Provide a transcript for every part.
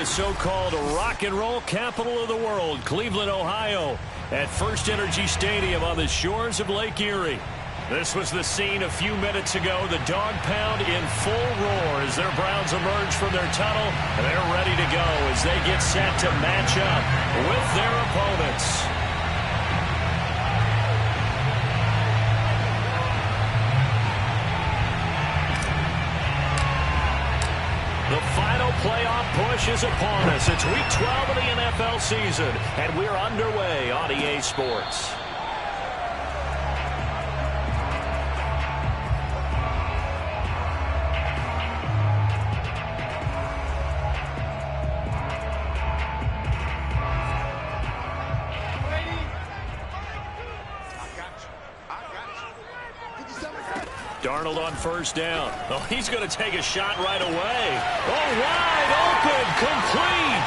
the so-called rock and roll capital of the world, Cleveland, Ohio, at First Energy Stadium on the shores of Lake Erie. This was the scene a few minutes ago. The dog pound in full roar as their Browns emerge from their tunnel. They're ready to go as they get set to match up with their opponents. The final playoff push is upon us. It's Week 12 of the NFL season, and we're underway on EA Sports. Darnold on first down. Oh, he's going to take a shot right away. Oh, wide open, complete.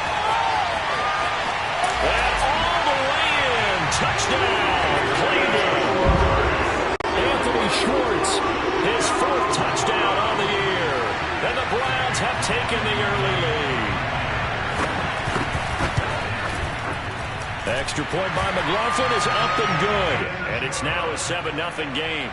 And all the way in. Touchdown, Cleveland. Anthony Schwartz, his fourth touchdown on the year. And the Browns have taken the early lead. Extra point by McLaughlin is up and good. And it's now a 7-0 game.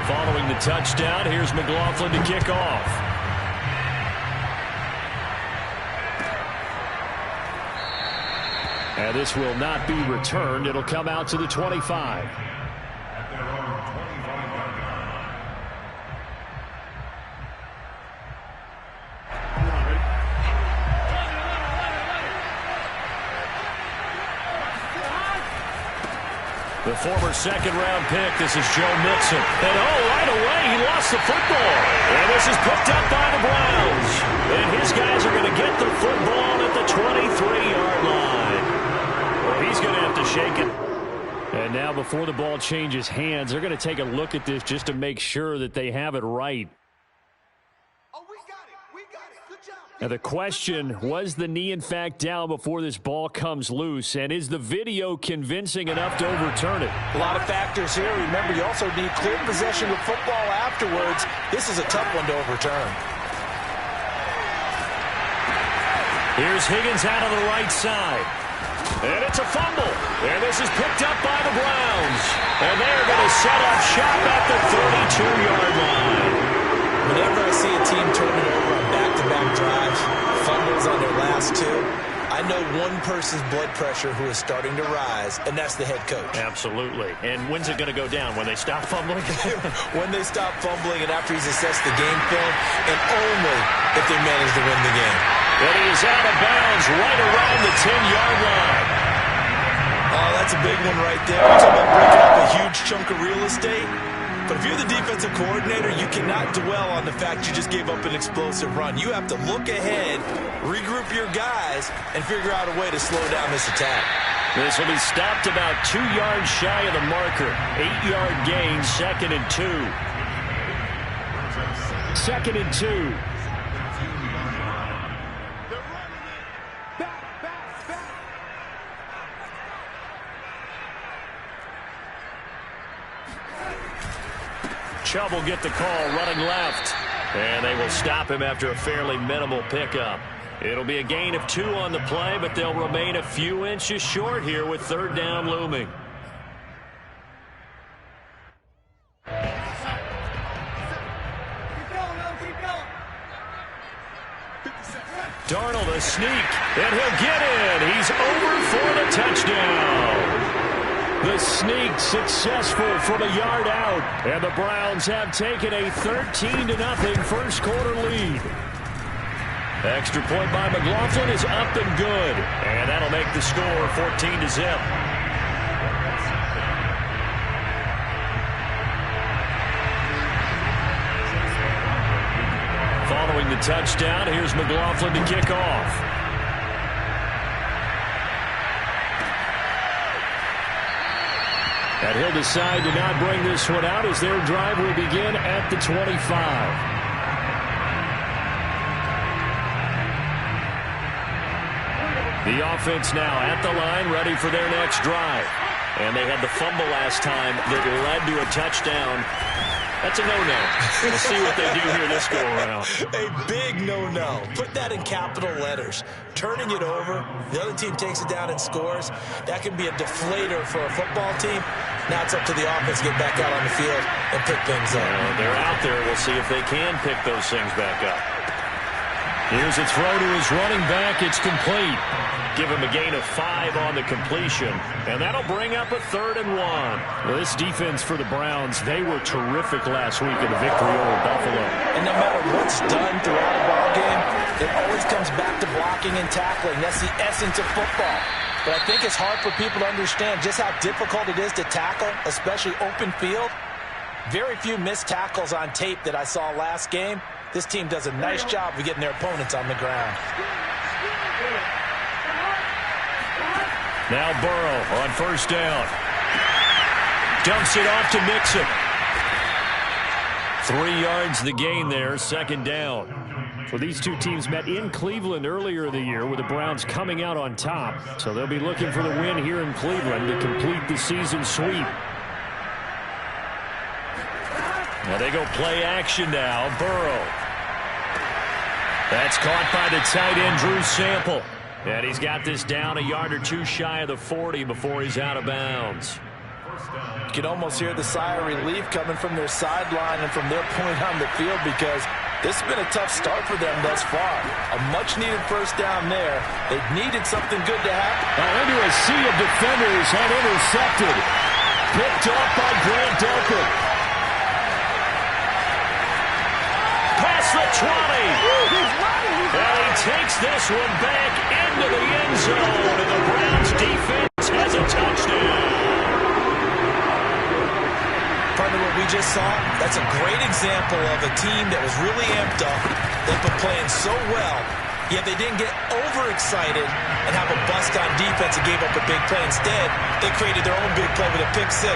Following the touchdown, here's McLaughlin to kick off. And this will not be returned. It'll come out to the 25. The former second-round pick, this is Joe Mixon. And right away, he lost the football. And this is picked up by the Browns. And his guys are going to get the football at the 23-yard line. Well, he's going to have to shake it. And now before the ball changes hands, they're going to take a look at this just to make sure that they have it right. Now the question, was the knee in fact down before this ball comes loose? And is the video convincing enough to overturn it? A lot of factors here. Remember, you also need clear possession of football afterwards. This is a tough one to overturn. Here's Higgins out on the right side. And it's a fumble. And this is picked up by the Browns. And they're going to set up shop at the 32-yard line. Whenever I see a team turn it over on back-to-back drives, fumbles on their last two, I know one person's blood pressure who is starting to rise, and that's the head coach. Absolutely. And when's it going to go down? When they stop fumbling? When they stop fumbling and after he's assessed the game film, and only if they manage to win the game. But he is out of bounds right around the 10-yard line. Oh, that's a big one right there. We're talking about breaking up a huge chunk of real estate. But if you're the defensive coordinator, you cannot dwell on the fact you just gave up an explosive run. You have to look ahead, regroup your guys, and figure out a way to slow down this attack. This will be stopped about 2 yards shy of the marker. 8-yard gain, 2nd and 2. 2nd and 2. Chubb will get the call running left. And they will stop him after a fairly minimal pickup. It'll be a gain of 2 on the play, but they'll remain a few inches short here with 3rd down looming. Darnold a sneak, and he'll get in. He's over for the touchdown. The sneak successful from a yard out. And the Browns have taken a 13-0 first quarter lead. Extra point by McLaughlin is up and good. And that'll make the score 14-0. Following the touchdown, here's McLaughlin to kick off. And he'll decide to not bring this one out as their drive will begin at the 25. The offense now at the line, ready for their next drive. And they had the fumble last time that led to a touchdown. That's a no-no. We'll see what they do here this go-around. A big no-no. Put that in capital letters. Turning it over, the other team takes it down and scores. That can be a deflator for a football team. Now it's up to the offense to get back out on the field and pick things up. They're out there. We'll see if they can pick those things back up. Here's a throw to his running back. It's complete. Give him a gain of 5 on the completion, and that'll bring up a 3rd and 1. Well, this defense for the Browns, they were terrific last week in the victory over Buffalo. And no matter what's done throughout a ball game, it always comes back to blocking and tackling. That's the essence of football. But I think it's hard for people to understand just how difficult it is to tackle, especially open field. Very few missed tackles on tape that I saw last game. This team does a nice job of getting their opponents on the ground. Now Burrow on 1st down. Dumps it off to Mixon. 3 yards the gain there, 2nd down. So these two teams met in Cleveland earlier in the year with the Browns coming out on top. So they'll be looking for the win here in Cleveland to complete the season sweep. Now they go play action now. Burrow. That's caught by the tight end, Drew Sample. And he's got this down a yard or 2 shy of the 40 before he's out of bounds. You can almost hear the sigh of relief coming from their sideline and from their point on the field because this has been a tough start for them thus far. A much-needed 1st down there. They needed something good to happen. Into a sea of defenders and intercepted. Picked off by Grant Delpit. Past the 20. And he takes this one back into the end zone. And the Browns defense has a touchdown. Partner, what we just saw, that's a great example of a team that was really amped up. They've been playing so well, yet they didn't get overexcited and have a bust on defense and gave up a big play. Instead, they created their own big play with a pick 6.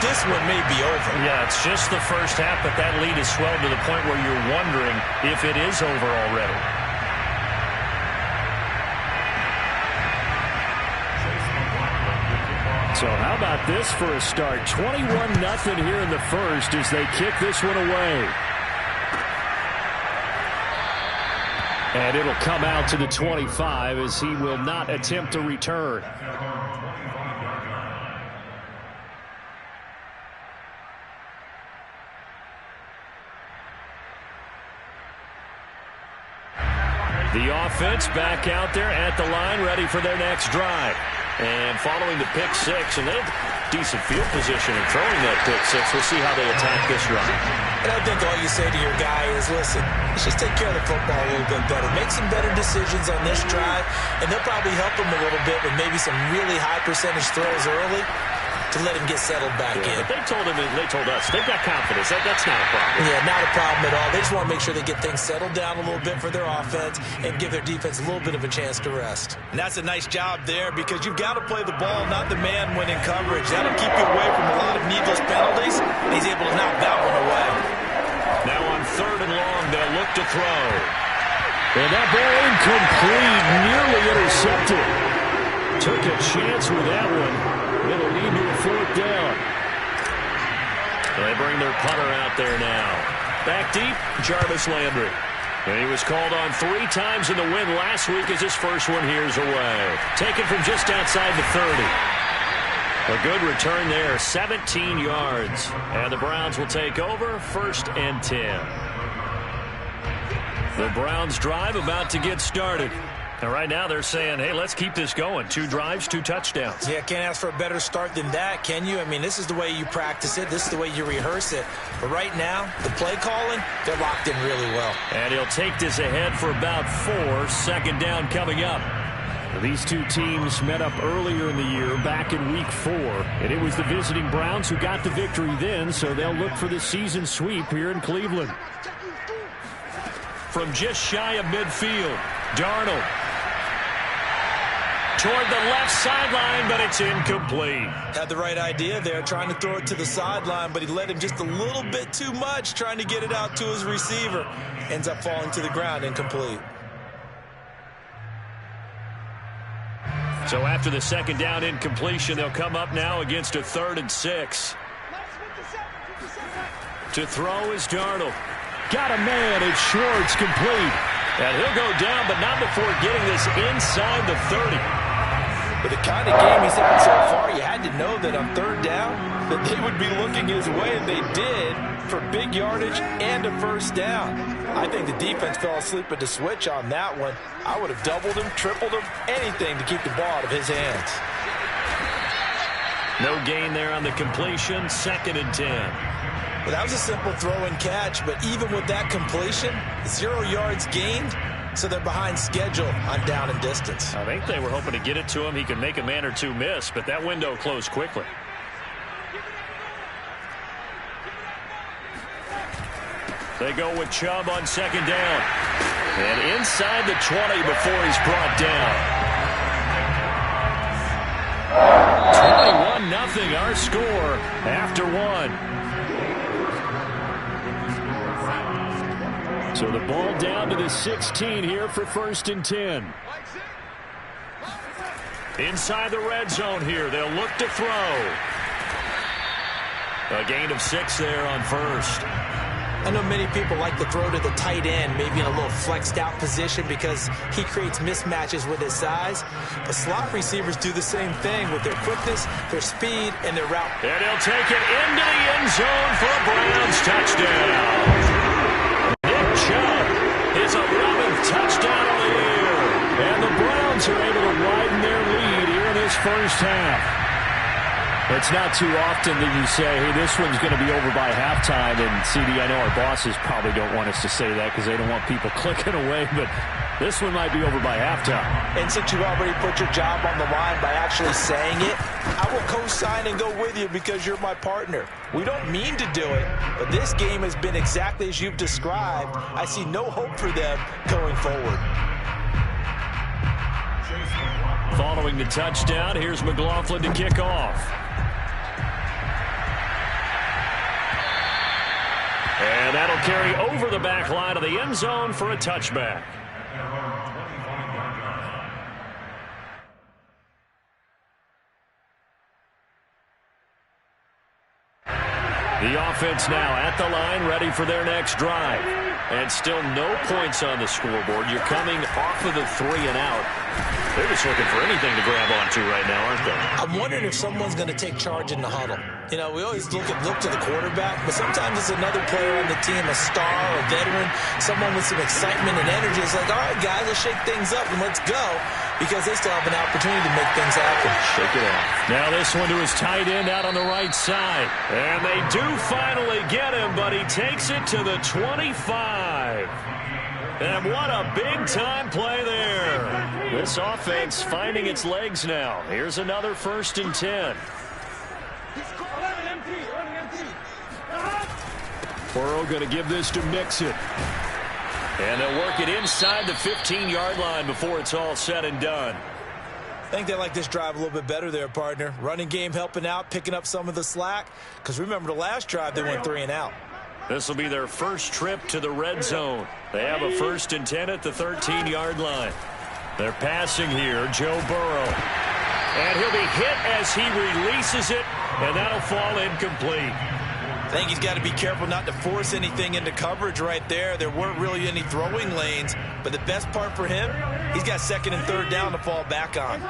This one may be over. Yeah, it's just the first half, but that lead has swelled to the point where you're wondering if it is over already. So how about this for a start? 21-0 here in the first as they kick this one away. And it'll come out to the 25 as he will not attempt to return. The offense back out there at the line, ready for their next drive. And following the pick 6, and they have decent field position in throwing that pick 6. We'll see how they attack this run. And I think all you say to your guy is, listen, let's just take care of the football a little bit better. Make some better decisions on this drive, and they'll probably help him a little bit with maybe some really high percentage throws early to let him get settled back in. But they told him, they told us, they've got confidence. That's not a problem. Yeah, not a problem at all. They just want to make sure they get things settled down a little bit for their offense and give their defense a little bit of a chance to rest. And that's a nice job there because you've got to play the ball, not the man when in coverage. That'll keep you away from a lot of needless penalties. He's able to knock that one away. Now on 3rd and long, they'll look to throw. And that ball incomplete, nearly intercepted. Took a chance with that one. It'll lead to a 4th down. They bring their punter out there now. Back deep, Jarvis Landry. And he was called on 3 times in the win last week as his first one here's away. Taken from just outside the 30. A good return there, 17 yards. And the Browns will take over, 1st and 10. The Browns drive about to get started. And right now they're saying, hey, let's keep this going. 2 drives, 2 touchdowns. Yeah, can't ask for a better start than that, can you? I mean, this is the way you practice it. This is the way you rehearse it. But right now, the play calling, they're locked in really well. And he'll take this ahead for about 4. 2nd down coming up. These two teams met up earlier in the year, back in Week 4. And it was the visiting Browns who got the victory then, so they'll look for the season sweep here in Cleveland. From just shy of midfield, Darnold. Toward the left sideline, but it's incomplete. Had the right idea there, trying to throw it to the sideline, but he led him just a little bit too much, trying to get it out to his receiver. Ends up falling to the ground, incomplete. So after the second down incompletion, they'll come up now against a 3rd and 6. To throw is Darnold. Got a man. It's Schwartz, complete. And he'll go down, but not before getting this inside the 30. With the kind of game he's had so far, you had to know that on 3rd down, that they would be looking his way, and they did, for big yardage and a 1st down. I think the defense fell asleep at the switch on that one. I would have doubled him, tripled him, anything to keep the ball out of his hands. No gain there on the completion, 2nd and 10. Well, that was a simple throw and catch, but even with that completion, 0 yards gained, so they're behind schedule on down and distance. I think they were hoping to get it to him. He could make a man or two miss, but that window closed quickly. They go with Chubb on 2nd down. And inside the 20 before he's brought down. 21-0 our score after 1. So the ball down to the 16 here for 1st and 10. Inside the red zone here. They'll look to throw. A gain of 6 there on 1st. I know many people like to throw to the tight end, maybe in a little flexed out position because he creates mismatches with his size. But slot receivers do the same thing with their quickness, their speed, and their route. And he'll take it into the end zone for a Browns touchdown. Chubb, his 11th touchdown of the year. And the Browns are able to widen their lead here in this 1st half. It's not too often that you say, hey, this one's going to be over by halftime. And, CD, I know our bosses probably don't want us to say that because they don't want people clicking away, but this one might be over by halftime. And since you already put your job on the line by actually saying it, I will co-sign and go with you because you're my partner. We don't mean to do it, but this game has been exactly as you've described. I see no hope for them going forward. Following the touchdown, here's McLaughlin to kick off. And that'll carry over the back line of the end zone for a touchback. The offense now at the line, ready for their next drive. And still no points on the scoreboard. You're coming off of the 3 and out. They're just looking for anything to grab onto right now, aren't they? I'm wondering if someone's going to take charge in the huddle. You know, we always look to the quarterback, but sometimes it's another player on the team, a star, a veteran, someone with some excitement and energy. It's like, all right, guys, let's shake things up and let's go, because they still have an opportunity to make things happen. Shake it off. Now this one to his tight end out on the right side. And they do finally get him, but he takes it to the 25. And what a big-time play there. This offense finding its legs now. Here's another 1st and 10. Burrow going to give this to Mixon. And they'll work it inside the 15-yard line before it's all said and done. I think they like this drive a little bit better there, partner. Running game helping out, picking up some of the slack. Because remember, the last drive they went 3 and out. This will be their first trip to the red zone. They have a 1st and 10 at the 13-yard line. They're passing here, Joe Burrow. And he'll be hit as he releases it, and that'll fall incomplete. I think he's got to be careful not to force anything into coverage right there. There weren't really any throwing lanes, but the best part for him, he's got 2nd and 3rd down to fall back on.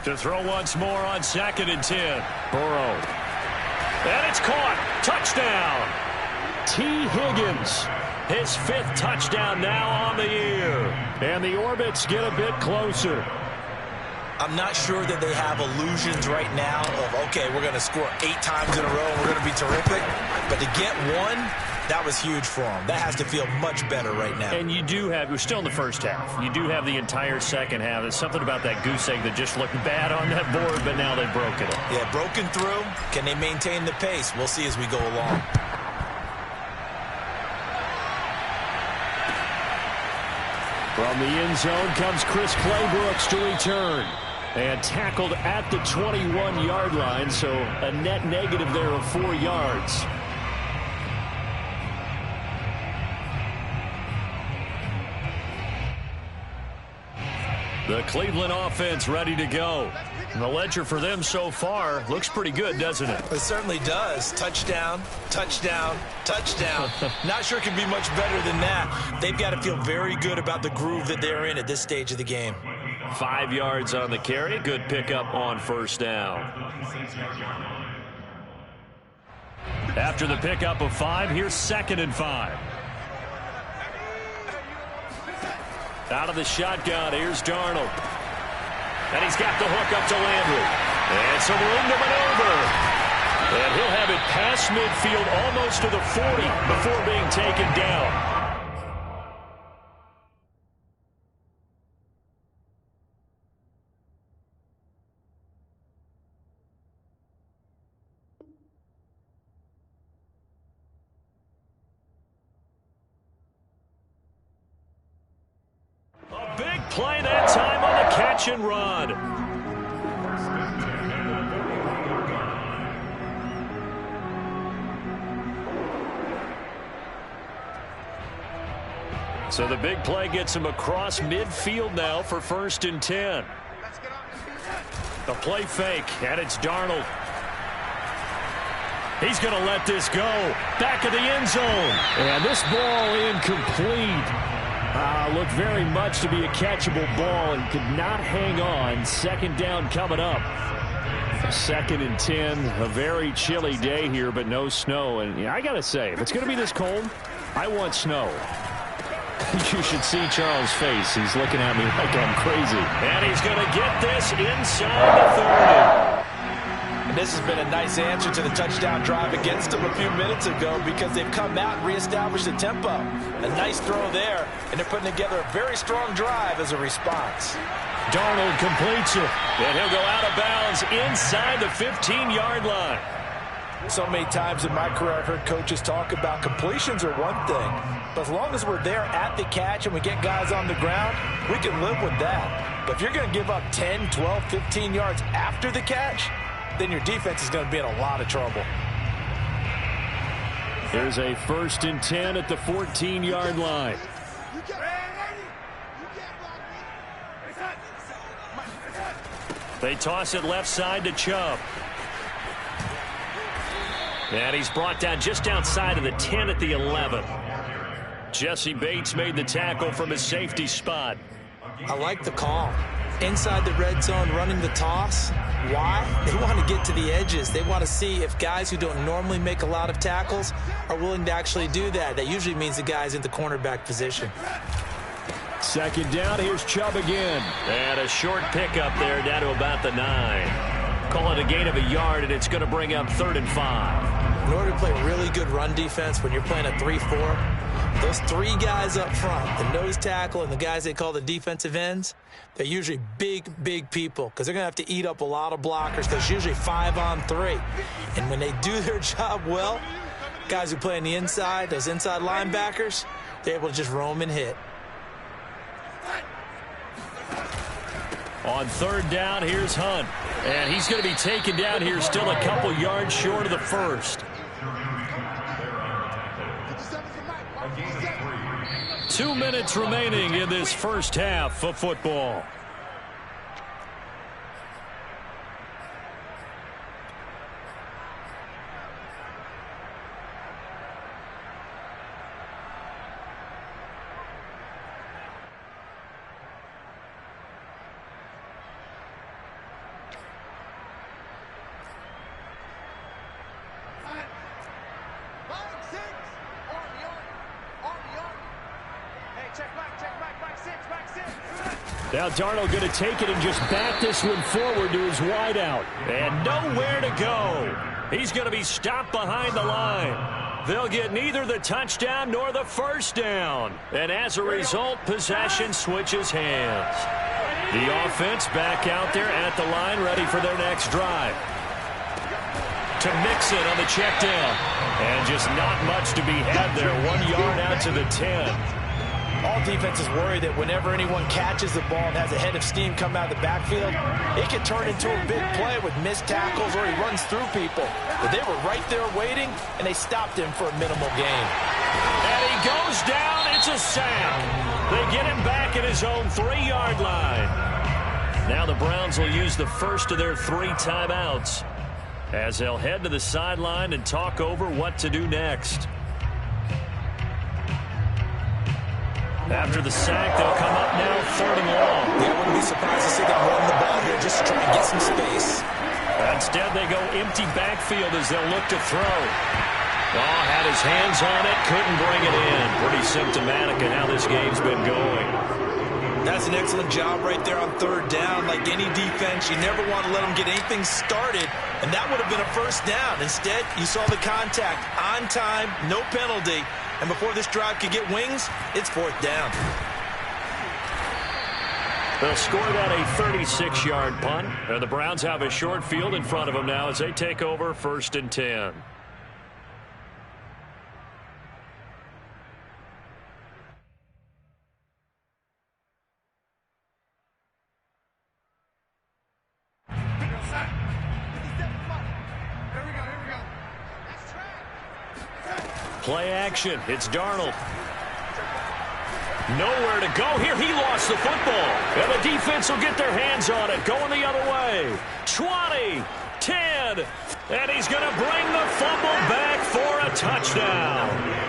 To throw once more on 2nd and 10. Burrow. And it's caught. Touchdown. T. Higgins. His 5th touchdown now on the year. And the Orbits get a bit closer. I'm not sure that they have illusions right now of, okay, we're going to score 8 times in a row and we're going to be terrific. But to get one, that was huge for them. That has to feel much better right now. And you do have, we're still in the first half. You do have the entire second half. There's something about that goose egg that just looked bad on that board, but now they've broken it. Yeah, broken through. Can they maintain the pace? We'll see as we go along. From the end zone comes Chris Claybrooks to return. And tackled at the 21-yard line, so a net negative there of 4 yards. The Cleveland offense ready to go. And the ledger for them so far looks pretty good, doesn't it? It certainly does. Touchdown, touchdown, touchdown. Not sure it can be much better than that. They've got to feel very good about the groove that they're in at this stage of the game. 5 yards on the carry. Good pickup on first down. After the pickup of 5, here's 2nd and 5. Out of the shotgun, here's Darnold. And he's got the hook up to Landry. And some room to maneuver. And he'll have it past midfield almost to the 40 before being taken down. A big play that time on the catch and run. So the big play gets him across midfield now for 1st and 10. The play fake, and it's Darnold. He's going to let this go. Back of the end zone. And this ball incomplete. Looked very much to be a catchable ball and could not hang on. 2nd down coming up. 2nd and 10. A very chilly day here, but no snow. And I got to say, if it's going to be this cold, I want snow. You should see Charles' face. He's looking at me like I'm crazy. And he's going to get this inside the 30. And this has been a nice answer to the touchdown drive against them a few minutes ago because they've come out and reestablished the tempo. A nice throw there, and they're putting together a very strong drive as a response. Darnold completes it, and he'll go out of bounds inside the 15-yard line. So many times in my career I've heard coaches talk about completions are one thing, but as long as we're there at the catch and we get guys on the ground, we can live with that. But if you're going to give up 10, 12, 15 yards after the catch, then your defense is going to be in a lot of trouble. There's a 1st and 10 at the 14-yard line. They toss it left side to Chubb. And he's brought down just outside of the 10 at the 11. Jesse Bates made the tackle from his safety spot. I like the call. Inside the red zone, running the toss. Why? They want to get to the edges. They want to see if guys who don't normally make a lot of tackles are willing to actually do that. That usually means the guy's in the cornerback position. 2nd down, here's Chubb again. And a short pickup there down to about the 9. Call it a gain of a yard, and it's going to bring up 3rd and 5. In order to play really good run defense when you're playing a 3-4, those 3 guys up front, the nose tackle and the guys they call the defensive ends, they're usually big people because they're going to have to eat up a lot of blockers because it's usually 5 on 3. And when they do their job well, guys who play on the inside, those inside linebackers, they're able to just roam and hit. On 3rd down, here's Hunt. And he's going to be taken down here still a couple yards short of the 1st. 2 minutes remaining in this first half of football. Now Darnold going to take it and just bat this one forward to his wideout. And nowhere to go. He's going to be stopped behind the line. They'll get neither the touchdown nor the 1st down. And as a result, possession switches hands. The offense back out there at the line, ready for their next drive. To Mixon on the check down. And just not much to be had there. 1 yard out to the 10. All defenses worry that whenever anyone catches the ball and has a head of steam come out of the backfield, it can turn into a big play with missed tackles or he runs through people. But they were right there waiting, and they stopped him for a minimal gain. And he goes down. It's a sack. They get him back at his own 3-yard line. Now the Browns will use the first of their 3 timeouts as they'll head to the sideline and talk over what to do next. After the sack, they'll come up now 3rd and long. Yeah, I wouldn't be surprised to see them run the ball here just to try and get some space. Instead, they go empty backfield as they'll look to throw. Oh, had his hands on it, couldn't bring it in. Pretty symptomatic of how this game's been going. That's an excellent job right there on 3rd down. Like any defense, you never want to let them get anything started, and that would have been a 1st down. Instead, you saw the contact on time, no penalty, and before this drive could get wings, it's 4th down. They'll score that a 36-yard punt, and the Browns have a short field in front of them now as they take over 1st and 10. Play action. It's Darnold. Nowhere to go here. He lost the football. And the defense will get their hands on it. Going the other way. 20, 10. And he's going to bring the fumble back for a touchdown.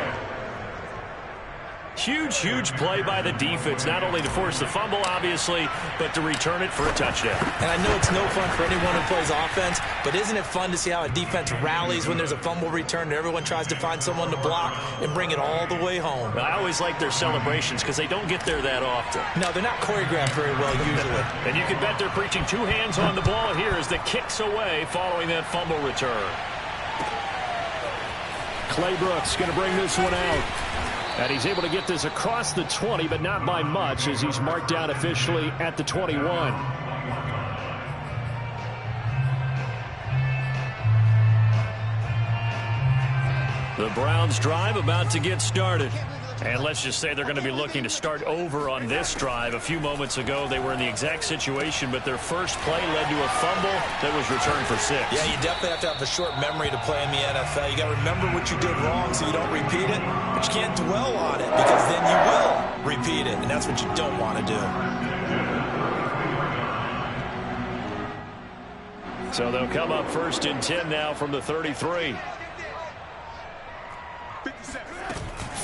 Huge, huge play by the defense, not only to force the fumble, obviously, but to return it for a touchdown. And I know it's no fun for anyone who plays offense, but isn't it fun to see how a defense rallies when there's a fumble return and everyone tries to find someone to block and bring it all the way home? I always like their celebrations because they don't get there that often. No, they're not choreographed very well usually. And you can bet they're preaching 2 hands on the ball here as the kick's away following that fumble return. Clay Brooks going to bring this one out. And he's able to get this across the 20, but not by much as he's marked down officially at the 21. The Browns drive about to get started. And let's just say they're going to be looking to start over on this drive. A few moments ago, they were in the exact situation, but their first play led to a fumble that was returned for 6. Yeah, you definitely have to have a short memory to play in the NFL. You got to remember what you did wrong so you don't repeat it, but you can't dwell on it because then you will repeat it, and that's what you don't want to do. So they'll come up 1st and 10 now from the 33.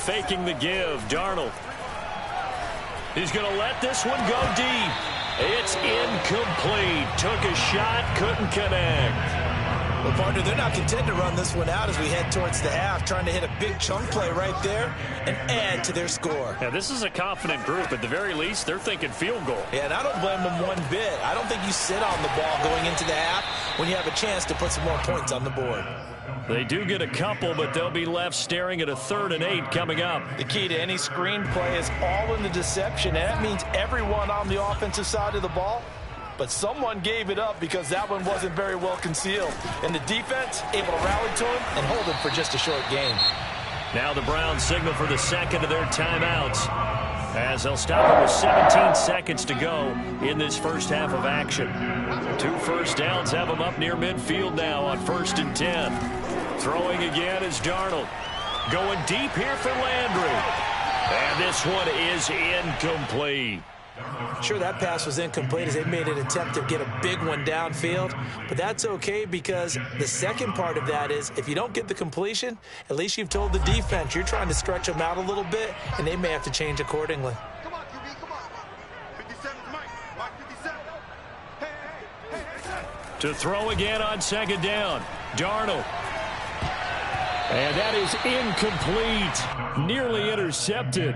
Faking the give, Darnold. He's going to let this one go deep. It's incomplete. Took a shot, couldn't connect. Well, partner, they're not content to run this one out as we head towards the half, trying to hit a big chunk play right there and add to their score. Yeah, this is a confident group. At the very least, they're thinking field goal. Yeah, and I don't blame them one bit. I don't think you sit on the ball going into the half when you have a chance to put some more points on the board. They do get a couple, but they'll be left staring at a 3rd and 8 coming up. The key to any screen play is all in the deception, and that means everyone on the offensive side of the ball, but someone gave it up because that one wasn't very well concealed. And the defense able to rally to him and hold him for just a short game. Now the Browns signal for the second of their timeouts as they'll stop it with 17 seconds to go in this first half of action. 2 first downs have them up near midfield now on 1st and 10. Throwing again is Darnold. Going deep here for Landry. And this one is incomplete. Sure, that pass was incomplete as they made an attempt to get a big one downfield, but that's okay because the second part of that is if you don't get the completion, at least you've told the defense you're trying to stretch them out a little bit, and they may have to change accordingly. Come on, QB, come on. 57 Mike. Mike 57. Hey. To throw again on 2nd down. Darnold. And that is incomplete. Nearly intercepted.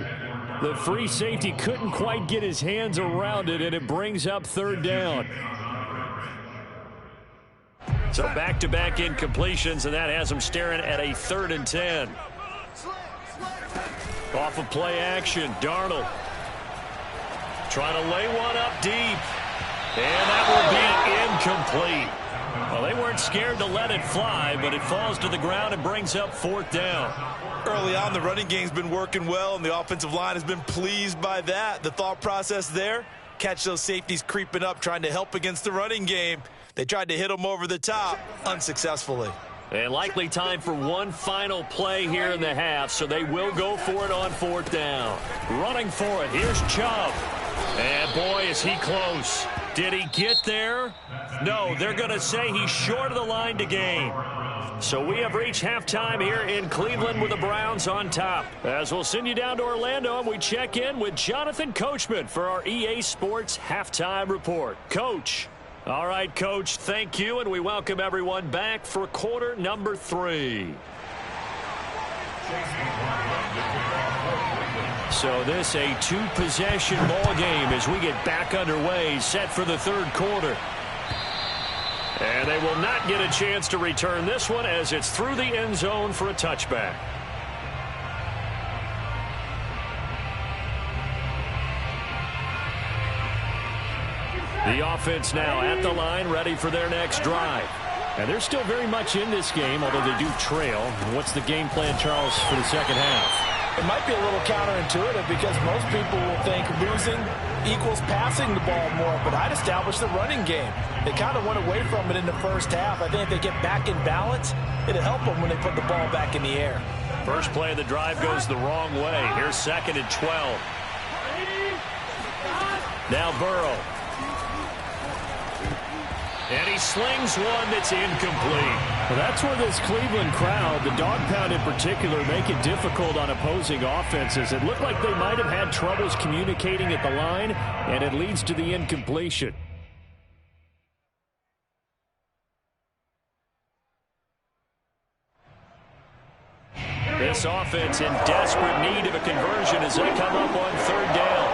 The free safety couldn't quite get his hands around it, and it brings up 3rd down. So back-to-back incompletions, and that has them staring at a 3rd and 10. Off of play action, Darnold. Trying to lay one up deep. And that will be incomplete. Well, they weren't scared to let it fly, but it falls to the ground and brings up 4th down. Early on, the running game's been working well, and the offensive line has been pleased by that. The thought process there, catch those safeties creeping up, trying to help against the running game. They tried to hit them over the top, unsuccessfully. And likely time for one final play here in the half, so they will go for it on 4th down. Running for it, here's Chubb. And boy, is he close. Did he get there? No, they're going to say he's short of the line to gain. So we have reached halftime here in Cleveland with the Browns on top. As we'll send you down to Orlando, and we check in with Jonathan Coachman for our EA Sports Halftime Report. Coach. All right, Coach, thank you, and we welcome everyone back for quarter number 3. So this a 2-possession ball game as we get back underway, set for the third quarter. And they will not get a chance to return this one as it's through the end zone for a touchback. The offense now at the line, ready for their next drive. And they're still very much in this game, although they do trail. What's the game plan, Charles, for the second half? It might be a little counterintuitive because most people will think losing equals passing the ball more, but I'd establish the running game. They kind of went away from it in the first half. I think if they get back in balance, it'll help them when they put the ball back in the air. First play of the drive goes the wrong way. Here's 2nd and 12. Now Burrow. And he slings one that's incomplete. Well, that's where this Cleveland crowd, the dog pound in particular, make it difficult on opposing offenses. It looked like they might have had troubles communicating at the line, and it leads to the incompletion. This offense in desperate need of a conversion as they come up on 3rd down.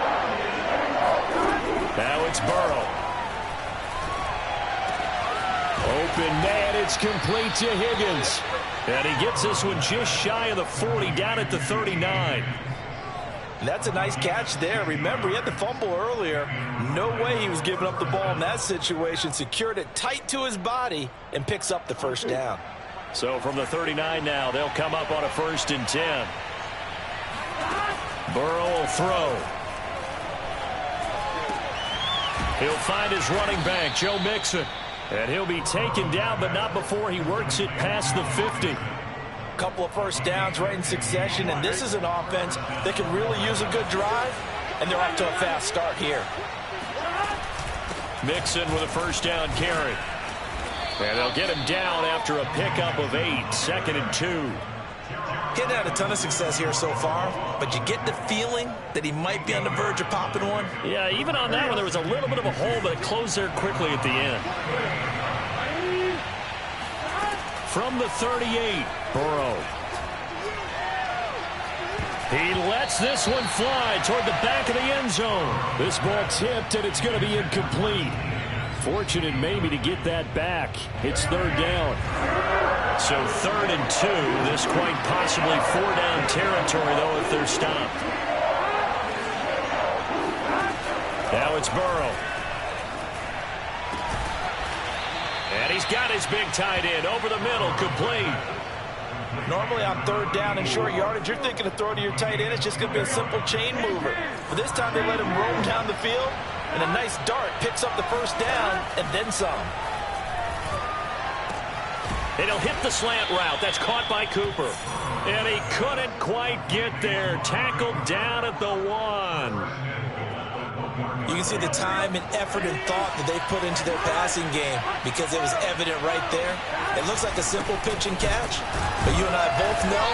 Now it's Burrow. Open man, it's complete to Higgins. And he gets this one just shy of the 40, down at the 39. That's a nice catch there. Remember, he had the fumble earlier. No way he was giving up the ball in that situation. Secured it tight to his body and picks up the first down. So from the 39 now, they'll come up on a 1st and 10. Burrow will throw. He'll find his running back, Joe Mixon. And he'll be taken down, but not before he works it past the 50. Couple of first downs right in succession, and this is an offense that can really use a good drive, and they're off to a fast start here. Mixon with a first down carry. And they'll get him down after a pickup of 8, 2nd and 2. Getting had a ton of success here so far, but you get the feeling that he might be on the verge of popping one. Yeah, even on that one, there was a little bit of a hole, but it closed there quickly at the end. From the 38, Burrow. He lets this one fly toward the back of the end zone. This ball tipped, and it's going to be incomplete. Fortunate maybe to get that back. It's 3rd down. So 3rd and 2. This quite possibly 4-down territory, though, if they're stopped. Now it's Burrow. And he's got his big tight end over the middle, complete. Normally on 3rd down and short yardage, you're thinking of throw to your tight end. It's just going to be a simple chain mover. But this time they let him roam down the field, and a nice dart picks up the first down and then some. And he'll hit the slant route. That's caught by Cooper. And he couldn't quite get there. Tackled down at the 1. You can see the time and effort and thought that they put into their passing game because it was evident right there. It looks like a simple pitch and catch, but you and I both know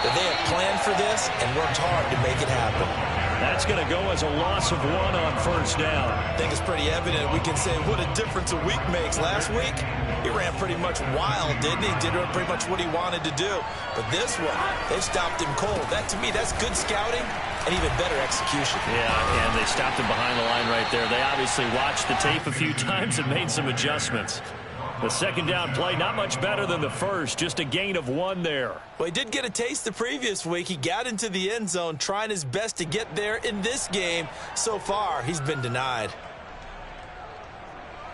that they have planned for this and worked hard to make it happen. That's going to go as a loss of 1 on 1st down. I think it's pretty evident. We can say what a difference a week makes. Last week, he ran pretty much wild, didn't he? Did pretty much what he wanted to do. But this one, they stopped him cold. That, to me, that's good scouting and even better execution. Yeah, and they stopped him behind the line right there. They obviously watched the tape a few times and made some adjustments. The 2nd down play, not much better than the first, just a gain of 1 there. Well, he did get a taste the previous week. He got into the end zone, trying his best to get there in this game. So far, he's been denied.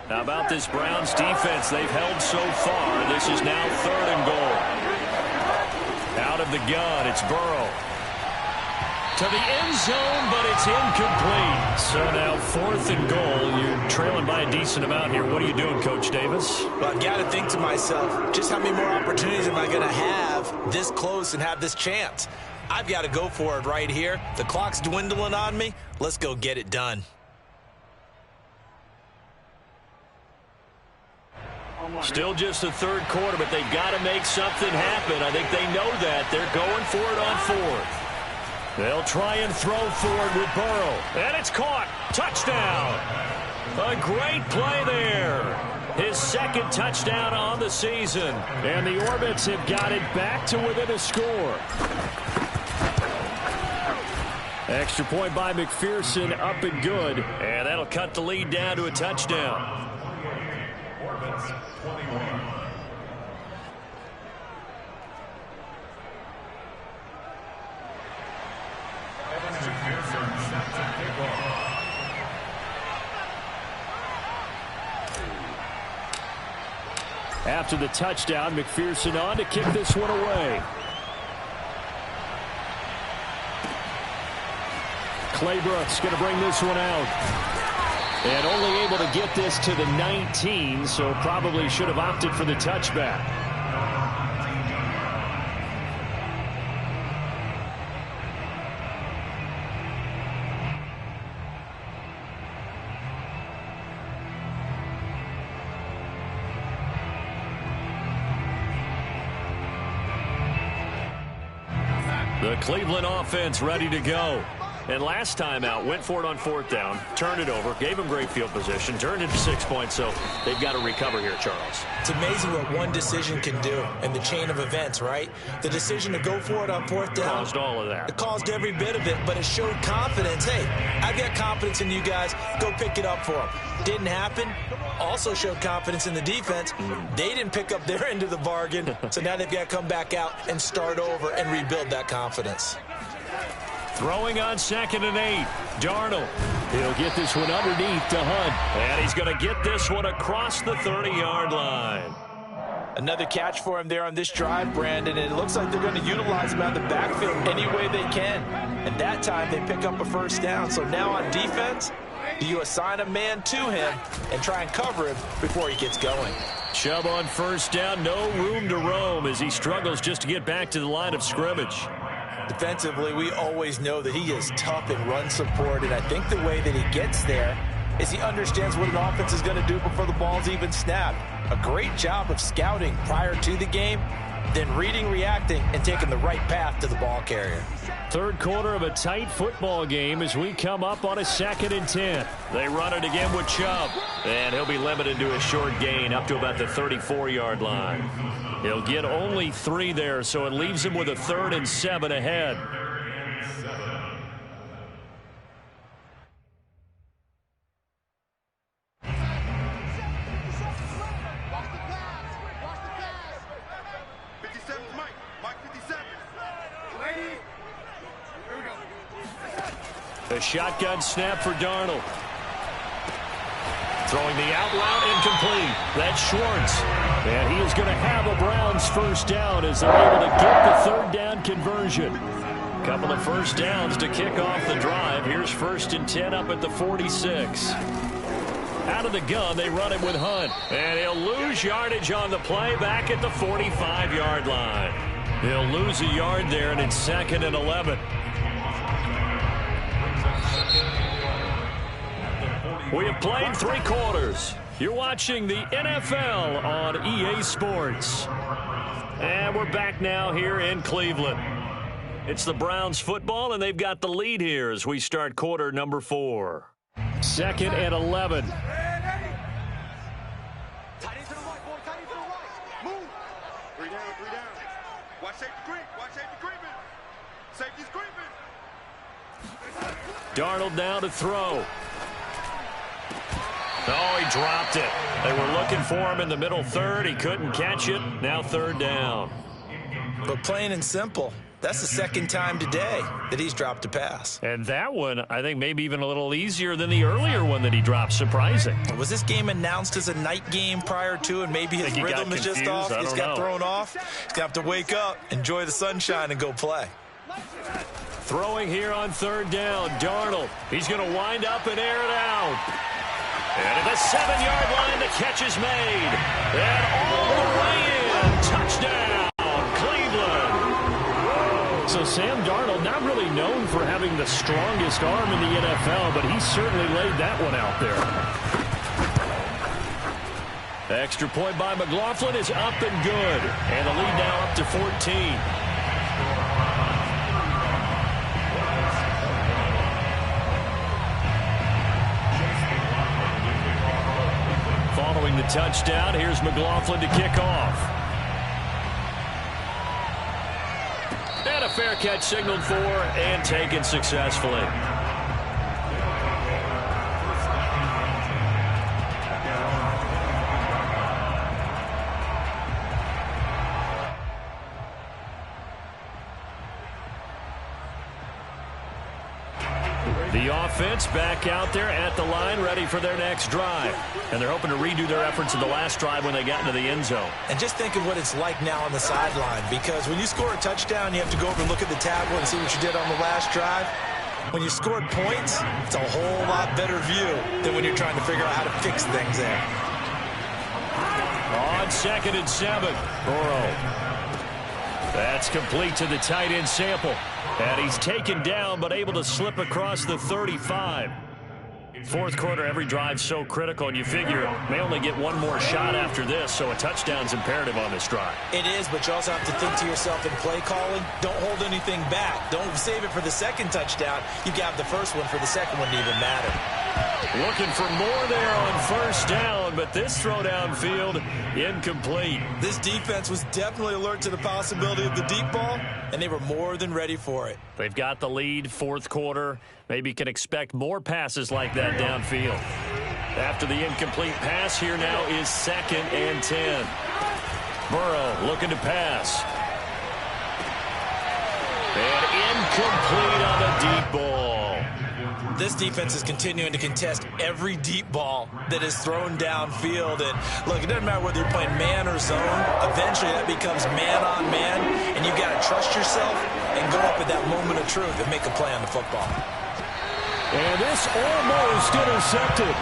How about this Browns defense? They've held so far. This is now 3rd and goal. Out of the gun, it's Burrow. To the end zone, but it's incomplete. So now 4th and goal. You're trailing by a decent amount here. What are you doing, Coach Davis? Well, I've got to think to myself, just how many more opportunities am I going to have this close and have this chance? I've got to go for it right here. The clock's dwindling on me. Let's go get it done. Still just the third quarter, but they've got to make something happen. I think they know that. They're going for it on fourth. They'll try and throw forward with Burrow. And it's caught. Touchdown. A great play there. His second touchdown on the season. And the Orbits have got it back to within a score. Extra point by McPherson, up and good. And that'll cut the lead down to a touchdown. After the touchdown, McPherson on to kick this one away. Claybrooks going to bring this one out. And only able to get this to the 19, so probably should have opted for the touchback. The Cleveland offense ready to go. And last time out, went for it on fourth down, turned it over, gave him great field position, turned it to 6 points, so they've got to recover here, Charles. It's amazing what one decision can do in the chain of events, right? The decision to go for it on fourth down. Caused all of that. It caused every bit of it, but it showed confidence. Hey, I've got confidence in you guys. Go pick it up for them. Didn't happen. Also showed confidence in the defense. They didn't pick up their end of the bargain, so now they've got to come back out and start over and rebuild that confidence. Throwing on 2nd and 8. Darnold. He'll get this one underneath to Hunt. And he's going to get this one across the 30-yard line. Another catch for him there on this drive, Brandon, and it looks like they're going to utilize him out of the backfield any way they can. And that time they pick up a first down. So now on defense, do you assign a man to him and try and cover him before he gets going? Chubb on first down, no room to roam as he struggles just to get back to the line of scrimmage. Defensively, we always know that he is tough in run support, and I think the way that he gets there is he understands what an offense is going to do before the ball's even snapped. A great job of scouting prior to the game, then reading, reacting, and taking the right path to the ball carrier. Third quarter of a tight football game as we come up on a 2nd and 10. They run it again with Chubb, and he'll be limited to a short gain up to about the 34-yard line. He'll get only 3 there, so it leaves him with a 3rd and 7 ahead. A shotgun snap for Darnold. Throwing the out route incomplete. That's Schwartz. And he is going to have a Browns first down as they're able to get the 3rd down conversion. Couple of first downs to kick off the drive. Here's 1st and 10 up at the 46. Out of the gun, they run it with Hunt. And he'll lose yardage on the play back at the 45-yard line. He'll lose a yard there, and it's 2nd and 11. We have played 3 quarters. You're watching the NFL on EA Sports. And we're back now here in Cleveland. It's the Browns football, and they've got the lead here as we start quarter number 4. 2nd and 11. Darnold now to throw. Oh, he dropped it. They were looking for him in the middle third. He couldn't catch it. Now 3rd down. But plain and simple, that's the 2nd time today that he's dropped a pass. And that one, I think, maybe even a little easier than the earlier one that he dropped. Surprising. Was this game announced as a night game prior to, and maybe his rhythm is just off? He's got thrown off. He's going to have to wake up, enjoy the sunshine, and go play. Throwing here on 3rd down, Darnold. He's going to wind up and air it out. And at the 7-yard line, the catch is made. And all the way in. Touchdown, Cleveland. So Sam Darnold, not really known for having the strongest arm in the NFL, but he certainly laid that one out there. Extra point by McLaughlin is up and good. And the lead now up to 14. Following the touchdown, here's McLaughlin to kick off. And a fair catch signaled for and taken successfully. The offense back out there at the line, ready for their next drive. And they're hoping to redo their efforts in the last drive when they got into the end zone. And just think of what it's like now on the sideline, because when you score a touchdown, you have to go over and look at the tablet and see what you did on the last drive. When you scored points, it's a whole lot better view than when you're trying to figure out how to fix things there. On 2nd and 7, Burrow. That's complete to the tight end Sample. And he's taken down, but able to slip across the 35. Fourth quarter, every drive's so critical, and you figure may only get one more shot after this, so a touchdown's imperative on this drive. It is, but you also have to think to yourself in play calling, don't hold anything back. Don't save it for the second touchdown. You got the first one for the second one to even matter. Looking for more there on first down, but this throw downfield incomplete. This defense was definitely alert to the possibility of the deep ball, and they were more than ready for it. They've got the lead, fourth quarter. Maybe can expect more passes like that downfield. After the incomplete pass, here now is 2nd and 10. Burrow looking to pass. And incomplete on the deep ball. This defense is continuing to contest every deep ball that is thrown downfield. And look, it doesn't matter whether you're playing man or zone. Eventually that becomes man on man, and you've got to trust yourself and go up at that moment of truth and make a play on the football. And this almost intercepted.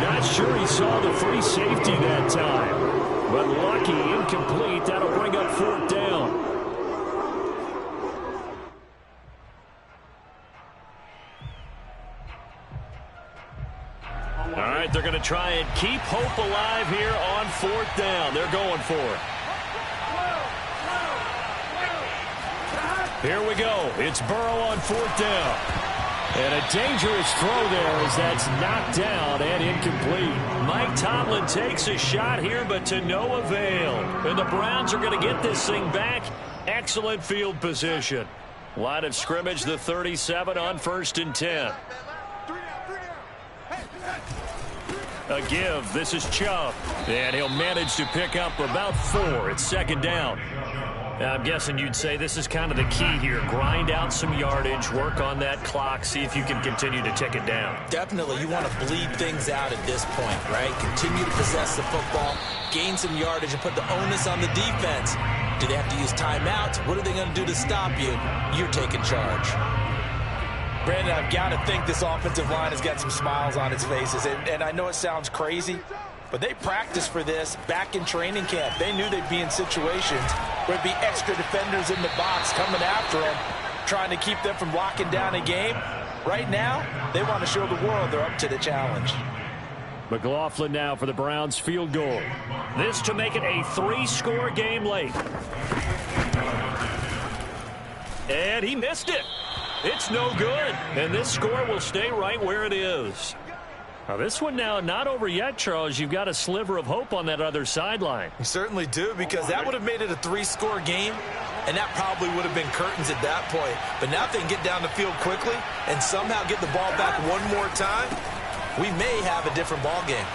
Not sure he saw the free safety that time. But lucky, incomplete. That'll bring up 4th down. All right, they're going to try and keep hope alive here on 4th down. They're going for it. Here we go. It's Burrow on 4th down. And a dangerous throw there as that's knocked down and incomplete. Mike Tomlin takes a shot here, but to no avail. And the Browns are going to get this thing back. Excellent field position. Line of scrimmage, the 37 on 1st and 10. A give. This is Chubb. And he'll manage to pick up about 4. It's 2nd down. I'm guessing you'd say this is kind of the key here. Grind out some yardage, work on that clock, see if you can continue to tick it down. Definitely. You want to bleed things out at this point, right? Continue to possess the football, gain some yardage, and put the onus on the defense. Do they have to use timeouts? What are they going to do to stop you? You're taking charge. Brandon, I've got to think this offensive line has got some smiles on its faces. And I know it sounds crazy, but they practiced for this back in training camp. They knew they'd be in situations where it'd be extra defenders in the box coming after them, trying to keep them from locking down a game. Right now, they want to show the world they're up to the challenge. McLaughlin now for the Browns field goal. This to make it a 3-score game late. And he missed it. It's no good. And this score will stay right where it is. Now this one now not over yet, Charles. You've got a sliver of hope on that other sideline. You certainly do, because that would have made it a 3-score game, and that probably would have been curtains at that point. But now if they can get down the field quickly and somehow get the ball back one more time, we may have a different ball game.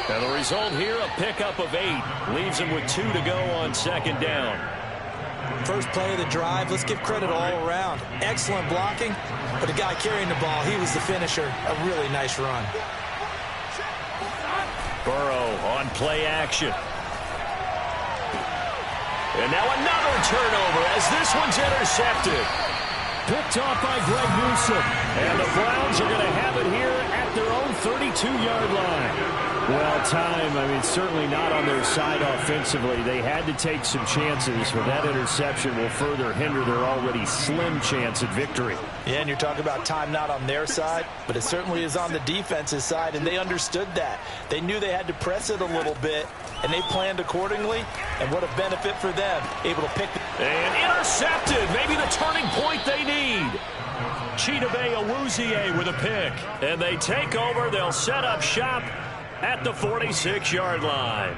Now the result here, a pickup of 8. Leaves him with 2 to go on 2nd down. First play of the drive, let's give credit all around. Excellent blocking, but the guy carrying the ball, he was the finisher. A really nice run. Burrow on play action. And now another turnover as this one's intercepted. Picked off by Greg Newsome. And the Browns are going to have it here at their own 32-yard line. Well, time, certainly not on their side offensively. They had to take some chances, but that interception will further hinder their already slim chance at victory. Yeah, and you're talking about time not on their side, but it certainly is on the defense's side, and they understood that. They knew they had to press it a little bit, and they planned accordingly, and what a benefit for them, able to pick. And intercepted, maybe the turning point they need. Chidobe Awuzie with a pick, and they take over. They'll set up shop at the 46-yard line.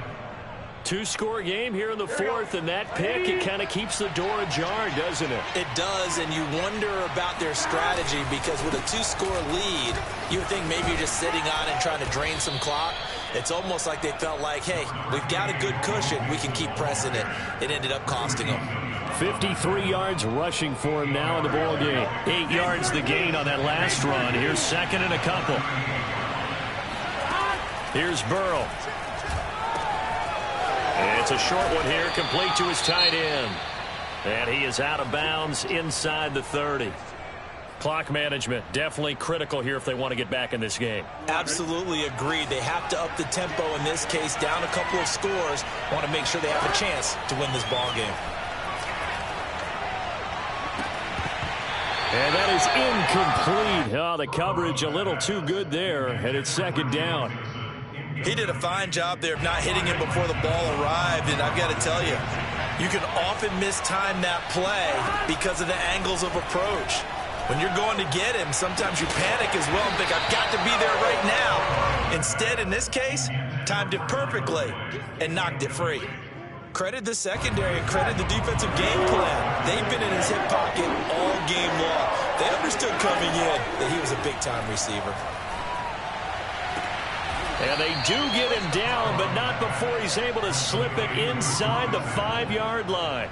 Two-score game here in the fourth, and that pick, it kind of keeps the door ajar, doesn't it? It does, and you wonder about their strategy, because with a two-score lead, you would think maybe you're just sitting on and trying to drain some clock. It's almost like they felt like, hey, we've got a good cushion. We can keep pressing it. It ended up costing them. 53 yards rushing for him now in the ball game. 8 yards the gain on that last run. Here's second and a couple. Here's Burrow. It's a short one here, complete to his tight end. And he is out of bounds inside the 30. Clock management, definitely critical here if they want to get back in this game. Absolutely agreed. They have to up the tempo in this case, down a couple of scores. Want to make sure they have a chance to win this ball game. And that is incomplete. Oh, the coverage a little too good there, and it's second down. He did a fine job there of not hitting him before the ball arrived, and I've got to tell you, you can often mistime that play because of the angles of approach. When you're going to get him, sometimes you panic as well and think, I've got to be there right now. Instead, in this case, timed it perfectly and knocked it free. Credit the secondary and credit the defensive game plan. They've been in his hip pocket all game long. They understood coming in that he was a big-time receiver. And they do get him down, but not before he's able to slip it inside the 5-yard line.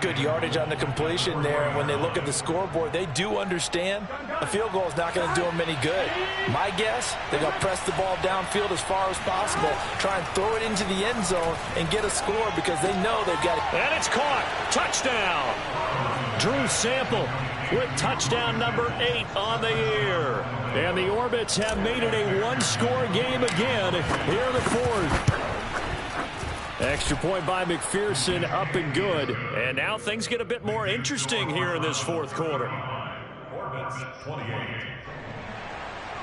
Good yardage on the completion there. And when they look at the scoreboard, they do understand a field goal is not going to do them any good. My guess, they're going to press the ball downfield as far as possible, try and throw it into the end zone and get a score because they know they've got it. And it's caught. Touchdown. Drew Sample with touchdown number 8 on the year. And the Orbits have made it a one-score game again here in the fourth. Extra point by McPherson, up and good. And now things get a bit more interesting here in this fourth quarter. Orbits 28.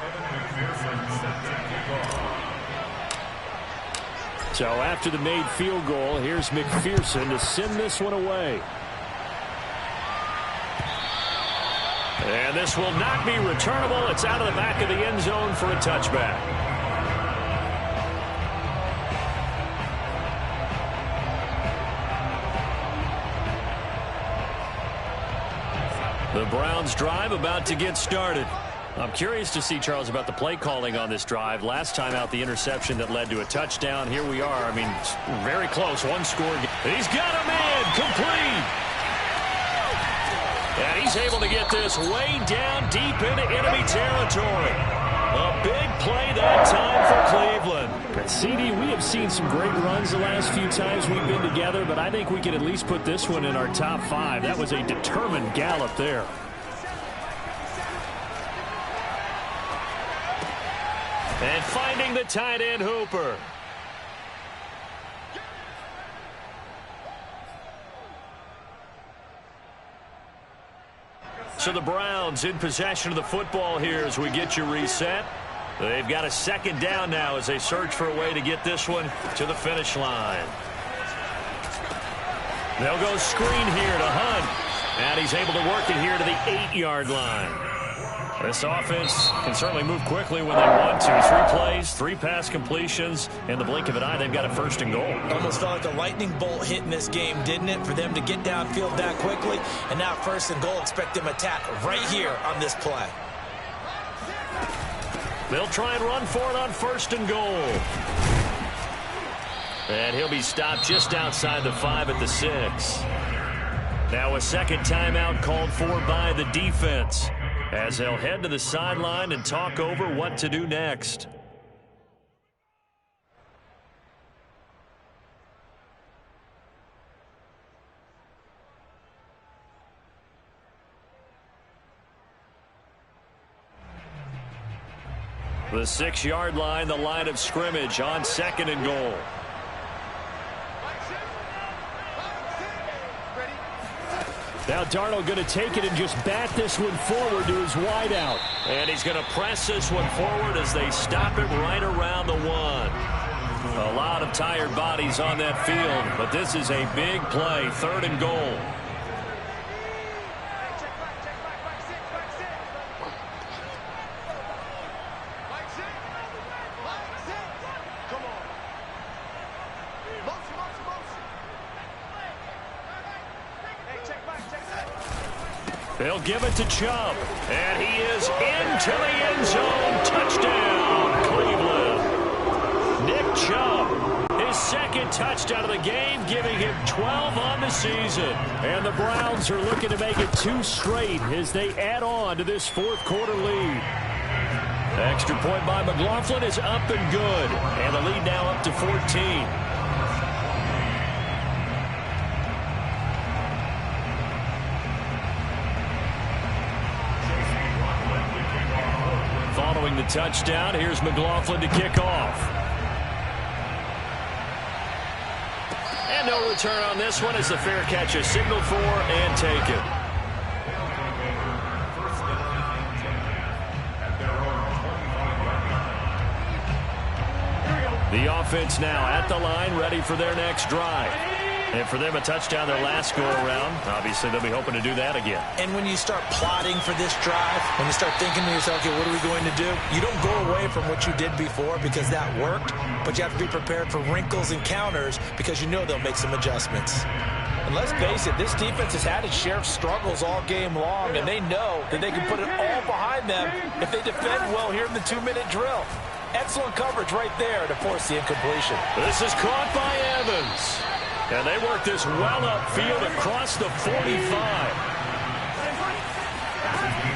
McPherson set to kick off. So after the made field goal, here's McPherson to send this one away. And this will not be returnable. It's out of the back of the end zone for a touchback. The Browns drive about to get started. I'm curious to see, Charles, about the play calling on this drive. Last time out, the interception that led to a touchdown. Here we are. Very close. One score. He's got him in. Complete. And he's able to get this way down deep into enemy territory. A big play that time for Cleveland. But CD, we have seen some great runs the last few times we've been together, but I think we can at least put this one in our top 5. That was a determined gallop there. And finding the tight end Hooper. So the Browns in possession of the football here as we get you reset. They've got a second down now as they search for a way to get this one to the finish line. They'll go screen here to Hunt. And he's able to work it here to the 8-yard line. This offense can certainly move quickly when they want to. 3 plays, 3 pass completions. In the blink of an eye, they've got a first and goal. Almost felt like a lightning bolt hit in this game, didn't it? For them to get downfield that quickly. And now first and goal, expect them to attack right here on this play. They'll try and run for it on first and goal. And he'll be stopped just outside the 5 at the 6. Now a second timeout called for by the defense, as they'll head to the sideline and talk over what to do next. The 6-yard line, the line of scrimmage on 2nd and goal. Now Darnold going to take it and just bat this one forward to his wideout. And he's going to press this one forward as they stop it right around the 1. A lot of tired bodies on that field, but this is a big play, 3rd and goal. They'll give it to Chubb, and he is into the end zone. Touchdown, Cleveland. Nick Chubb, his 2nd touchdown of the game, giving him 12 on the season. And the Browns are looking to make it 2 straight as they add on to this 4th quarter lead. Extra point by McLaughlin is up and good, and the lead now up to 14. Following the touchdown, here's McLaughlin to kick off. And no return on this one as the fair catch is signaled for and taken. The offense now at the line, ready for their next drive. And for them, a touchdown their last go-around. Obviously, they'll be hoping to do that again. And when you start plotting for this drive, when you start thinking to yourself, okay, what are we going to do? You don't go away from what you did before because that worked, but you have to be prepared for wrinkles and counters because you know they'll make some adjustments. And let's face it, this defense has had its share of struggles all game long, and they know that they can put it all behind them if they defend well here in the 2-minute drill. Excellent coverage right there to force the incompletion. This is caught by Evans. And they work this well upfield across the 45.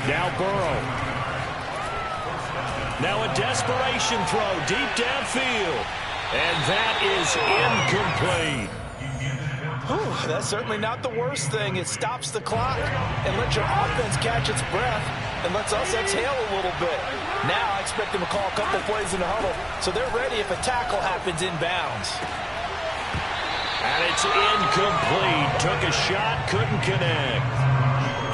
Now Burrow. Now a desperation throw deep downfield. And that is incomplete. Whew, that's certainly not the worst thing. It stops the clock and lets your offense catch its breath and lets us exhale a little bit. Now I expect them to call a couple plays in the huddle so they're ready if a tackle happens inbounds. And it's incomplete. Took a shot, couldn't connect.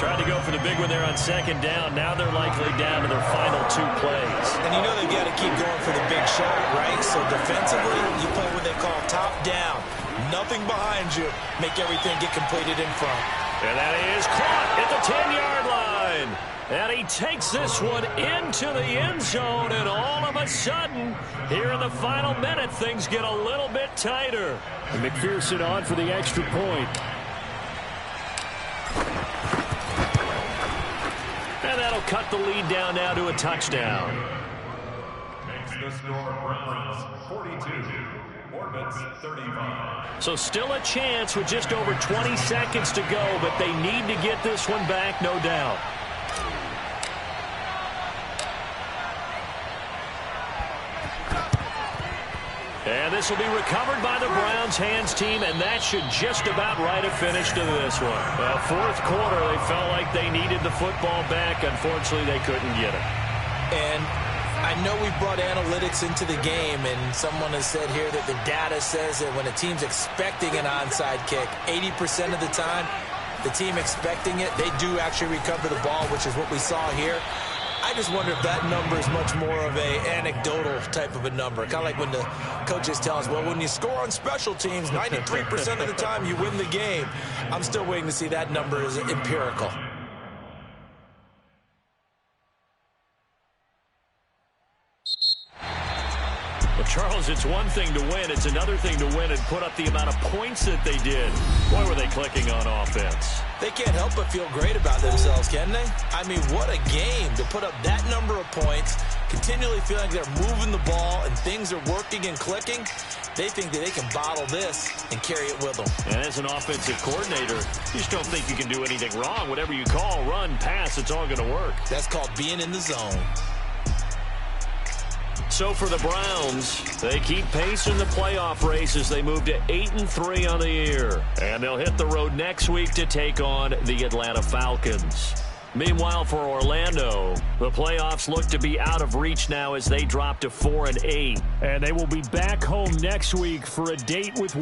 Tried to go for the big one there on 2nd down. Now they're likely down to their final 2 plays. And you know they've got to keep going for the big shot, right? So defensively, you play what they call top down. Nothing behind you. Make everything get completed in front. And that is caught at the 10-yard line. And he takes this one into the end zone, and all of a sudden, here in the final minute, things get a little bit tighter. And McPherson on for the extra point. And that'll cut the lead down now to a touchdown. Makes the score Browns 42, Orbits 35. So still a chance with just over 20 seconds to go, but they need to get this one back, no doubt. And this will be recovered by the Browns hands team, and that should just about write a finish to this one. Well, 4th quarter, they felt like they needed the football back. Unfortunately, they couldn't get it. And I know we brought analytics into the game, and someone has said here that the data says that when a team's expecting an onside kick, 80% of the time, the team expecting it, they do actually recover the ball, which is what we saw here. I just wonder if that number is much more of a anecdotal type of a number. Kind of like when the coaches tell us, well, when you score on special teams, 93% of the time you win the game. I'm still waiting to see that number is empirical. Well, Charles, it's one thing to win. It's another thing to win and put up the amount of points that they did. Boy, were they clicking on offense. They can't help but feel great about themselves, can they? I mean, what a game to put up that number of points, continually feeling they're moving the ball and things are working and clicking. They think that they can bottle this and carry it with them. And as an offensive coordinator, you just don't think you can do anything wrong. Whatever you call, run, pass, it's all going to work. That's called being in the zone. So for the Browns, they keep pace in the playoff race as they move to 8-3 on the year. And they'll hit the road next week to take on the Atlanta Falcons. Meanwhile, for Orlando, the playoffs look to be out of reach now as they drop to 4-8. And they will be back home next week for a date with